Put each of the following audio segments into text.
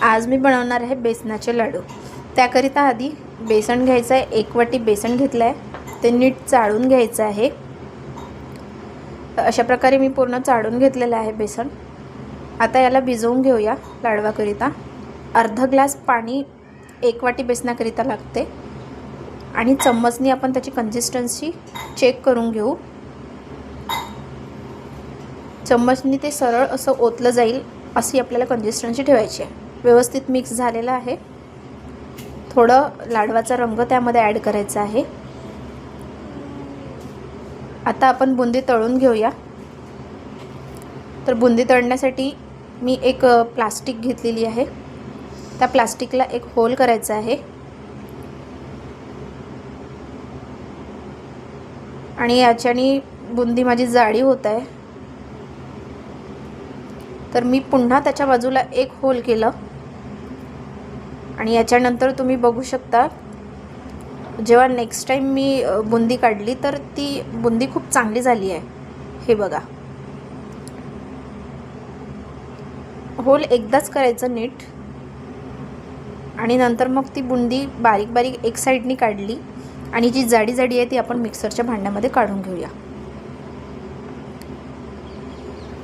आज मी बनवणार आहे बेसनाचे लाडू। त्याकरिता आधी बेसन घ्यायचं आहे। 1 वाटी बेसन घेतलं आहे, ते नीट चाळून घ्यायचं आहे। अशा प्रकारे मी पूर्ण चाळून घेतलेलं आहे बेसन। आता याला भिजवून घेऊया लाडवाकरिता। अर्धा ग्लास पाणी 1 वाटी बेसनाकरिता लागते आणि चम्मचनी आपण त्याची कन्सिस्टन्सी चेक करून घेऊ। चम्मचनी ते सरळ असं ओतलं जाईल अशी आपल्याला कन्सिस्टन्सी ठेवायची आहे। व्यवस्थित मिक्स झालेला आहे। थोडं लाडवाचा रंग त्यामध्ये ॲड करायचा आहे। आता आपण बुंदी तळून घेऊया। तर बुंदी तळण्यासाठी मी एक प्लास्टिक घेतलेली आहे। त्या प्लास्टिकला एक होल करायचा आहे आणि याच्यानी बुंदी माझी जाडी होत आहे। तर मी पुन्हा त्याच्या बाजूला एक होल केलं आणि याच्यानंतर तुम्ही बघू शकता, जेव्हा नेक्स्ट टाइम मी बुंदी काढली तर ती बुंदी खूप चांगली झाली आहे। हे बघा, होल एकदाच करायचं नीट आणि नंतर मग ती बुंदी बारीक बारीक एक साइडनी काढली आणि जी जाडी जाडी आहे ती आपण मिक्सरच्या भांड्यामध्ये काढून घेऊया।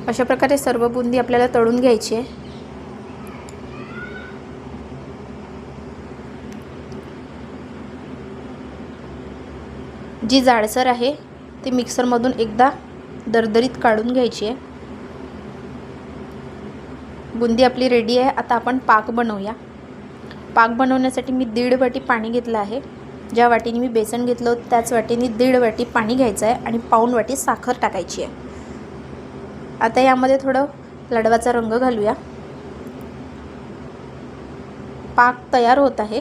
अशा प्रकारे सर्व बुंदी आपल्याला तळून घ्यायची आहे। जी जाडसर आहे ती मिक्सरमधून एकदा दरदरीत काढून घ्यायची आहे। बुंदी आपली रेडी आहे। आता आपण पाक बनवूया। पाक बनवण्यासाठी मी 1.5 वाटी पाणी घेतलं आहे। ज्या वाटीने मी बेसन घेतलं होतं त्याच वाटीने 1.5 वाटी पाणी घ्यायचं आहे आणि पाऊण वाटी साखर टाकायची आहे। आता यामध्ये थोडं लाडवाचा रंग घालूया। पाक तयार होत आहे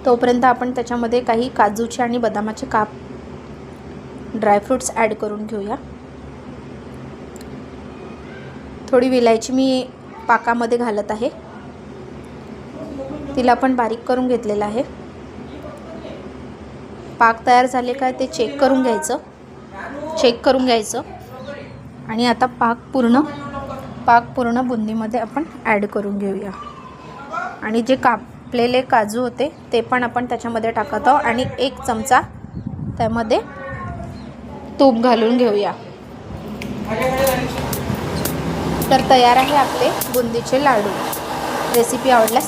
तोपर्यंत आपण त्याच्यामध्ये काही काजूचे आणि बदामाचे काप, ड्रायफ्रूट्स ॲड करून घेऊया। थोडी विलायची मी पाकामध्ये घालत आहे, तिला आपण बारीक करून घेतलेलं आहे। पाक तयार झाले काय ते चेक करून घ्यायचं आणि आता पाक पूर्ण बुंदीमध्ये आपण ॲड करून घेऊया आणि जे कापलेले काजू होते ते पण आपण त्याच्यामध्ये टाकत आहोत आणि 1 चमचा त्यामध्ये तूप घालून घेऊया। तर तयार आहे आपले बुंदीचे लाडू। रेसिपी आवडल्यास